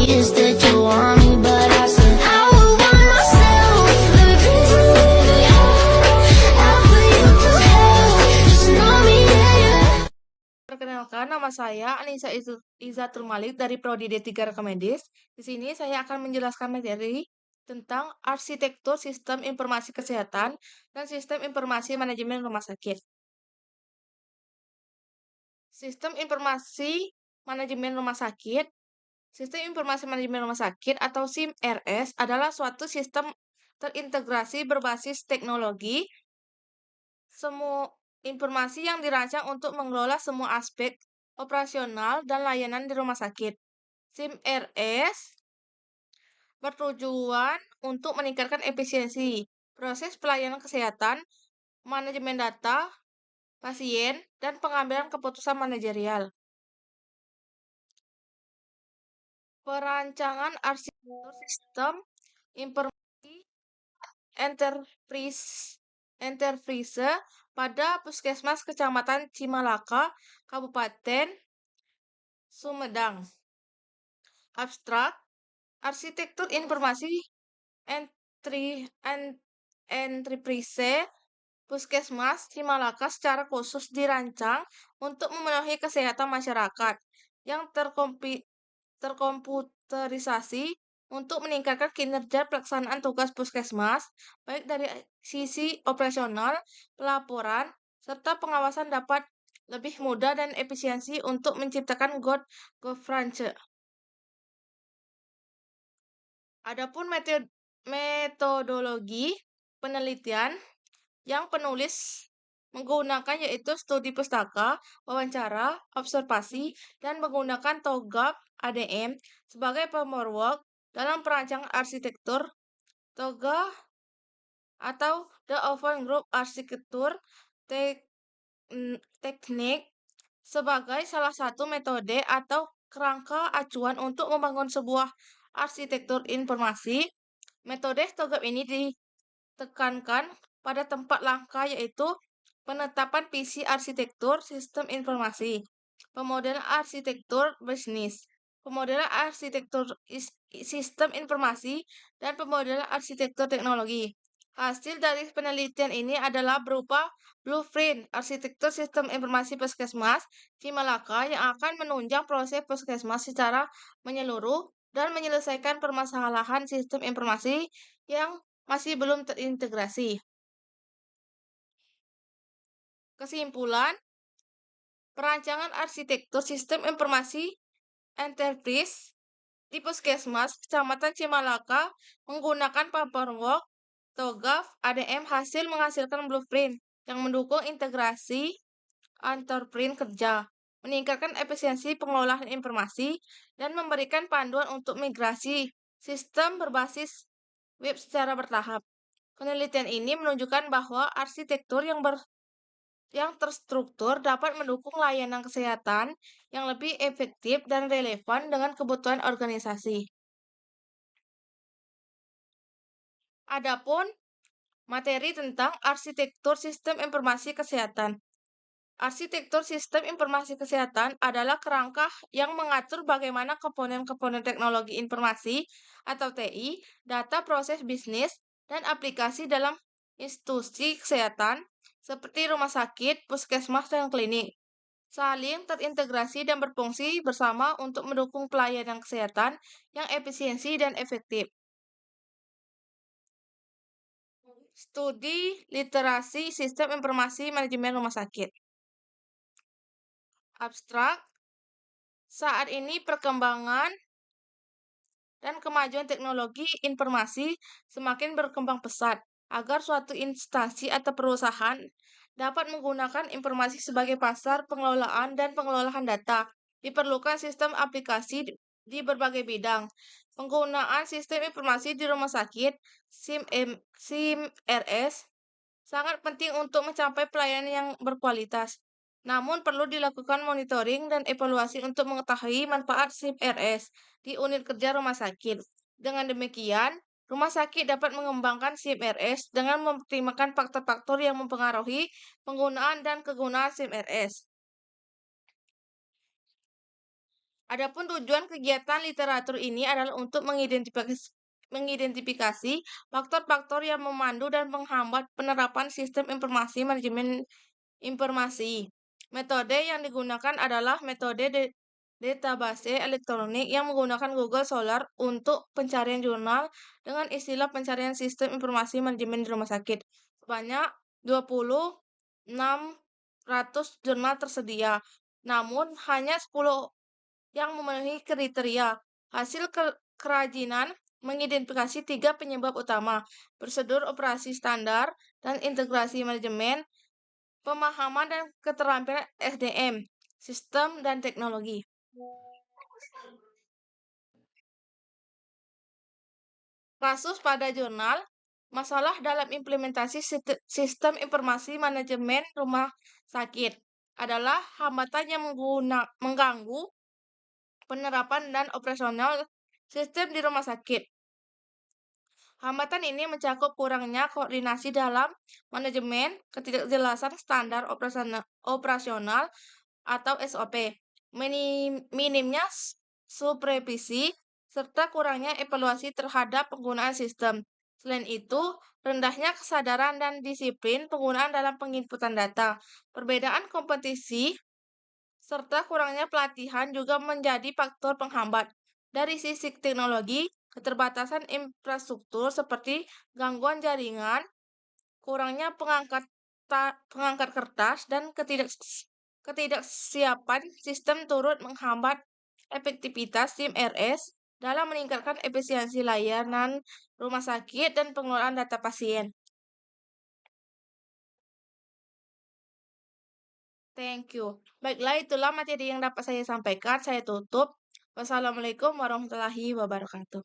is that you want me, but I said I would want myself. Let me I'll put you through hell. Just know me, yeah. Perkenalkan, nama saya Anissa Izatul Malik dari Prodi D3 Rekam Medis. Di sini saya akan menjelaskan materi tentang arsitektur sistem informasi kesehatan dan sistem informasi manajemen rumah sakit. Sistem informasi manajemen rumah sakit. Sistem informasi manajemen rumah sakit atau SIM-RS adalah suatu sistem terintegrasi berbasis teknologi semua informasi yang dirancang untuk mengelola semua aspek operasional dan layanan di rumah sakit. SIM-RS bertujuan untuk meningkatkan efisiensi proses pelayanan kesehatan, manajemen data, pasien, dan pengambilan keputusan manajerial. Perancangan arsitektur sistem informasi enterprise pada Puskesmas Kecamatan Cimalaka, Kabupaten Sumedang. Abstrak, arsitektur informasi enterprise Puskesmas Cimalaka secara khusus dirancang untuk memenuhi kesehatan masyarakat yang terkomputerisasi untuk meningkatkan kinerja pelaksanaan tugas puskesmas, baik dari sisi operasional, pelaporan, serta pengawasan dapat lebih mudah dan efisiensi untuk menciptakan good governance. Adapun metodologi penelitian yang penulis menggunakan yaitu studi pustaka, wawancara, observasi, dan menggunakan TOGAF ADM sebagai framework dalam perancangan arsitektur. TOGAF atau The Open Group Arsitektur Teknik sebagai salah satu metode atau kerangka acuan untuk membangun sebuah arsitektur informasi. Metode TOGAF ini ditekankan pada tempat langkah yaitu penetapan visi arsitektur sistem informasi, pemodelan arsitektur bisnis, pemodelan arsitektur sistem informasi, dan pemodelan arsitektur teknologi. Hasil dari penelitian ini adalah berupa blueprint arsitektur sistem informasi Puskesmas Cimalaka yang akan menunjang proses Puskesmas secara menyeluruh dan menyelesaikan permasalahan sistem informasi yang masih belum terintegrasi. Kesimpulan, perancangan arsitektur sistem informasi enterprise di Puskesmas Kecamatan Cimalaka menggunakan paperwork TOGAF ADM menghasilkan blueprint yang mendukung integrasi antarprint kerja, meningkatkan efisiensi pengelolaan informasi, dan memberikan panduan untuk migrasi sistem berbasis web secara bertahap. Penelitian ini menunjukkan bahwa arsitektur yang terstruktur dapat mendukung layanan kesehatan yang lebih efektif dan relevan dengan kebutuhan organisasi. Adapun materi tentang arsitektur sistem informasi kesehatan. Arsitektur sistem informasi kesehatan adalah kerangka yang mengatur bagaimana komponen-komponen teknologi informasi atau TI, data proses bisnis, dan aplikasi dalam institusi kesehatan seperti rumah sakit, puskesmas, dan klinik saling terintegrasi dan berfungsi bersama untuk mendukung pelayanan kesehatan yang efisiensi dan efektif. Studi literasi sistem informasi manajemen rumah sakit. Abstrak, saat ini perkembangan dan kemajuan teknologi informasi semakin berkembang pesat agar suatu instansi atau perusahaan dapat menggunakan informasi sebagai pasar pengelolaan dan pengelolaan data. Diperlukan sistem aplikasi di berbagai bidang. Penggunaan sistem informasi di rumah sakit SIM-RS sangat penting untuk mencapai pelayanan yang berkualitas. Namun perlu dilakukan monitoring dan evaluasi untuk mengetahui manfaat SIM-RS di unit kerja rumah sakit. Dengan demikian, rumah sakit dapat mengembangkan SIM-RS dengan mempertimbangkan faktor-faktor yang mempengaruhi penggunaan dan kegunaan SIM-RS. Adapun tujuan kegiatan literatur ini adalah untuk mengidentifikasi faktor-faktor yang memandu dan menghambat penerapan sistem informasi manajemen informasi. Metode yang digunakan adalah metode database elektronik yang menggunakan Google Scholar untuk pencarian jurnal dengan istilah pencarian sistem informasi manajemen di rumah sakit. Sebanyak 2600 jurnal tersedia, namun hanya 10 yang memenuhi kriteria. Hasil kerajinan mengidentifikasi 3 penyebab utama: prosedur operasi standar dan integrasi manajemen, pemahaman dan keterampilan SDM, sistem dan teknologi. Kasus pada jurnal, masalah dalam implementasi sistem informasi manajemen rumah sakit adalah hambatan yang mengganggu penerapan dan operasional sistem di rumah sakit. Hambatan ini mencakup kurangnya koordinasi dalam manajemen, ketidakjelasan standar operasional atau SOP, minimnya supervisi, serta kurangnya evaluasi terhadap penggunaan sistem. Selain itu, rendahnya kesadaran dan disiplin penggunaan dalam penginputan data. Perbedaan kompetisi serta kurangnya pelatihan juga menjadi faktor penghambat. Dari sisi teknologi, keterbatasan infrastruktur seperti gangguan jaringan, kurangnya pengangkat kertas, dan ketidaksiapan sistem turut menghambat efektivitas tim RS dalam meningkatkan efisiensi layanan rumah sakit dan pengelolaan data pasien. Thank you. Baiklah, itulah materi yang dapat saya sampaikan. Saya tutup. Wassalamualaikum warahmatullahi wabarakatuh.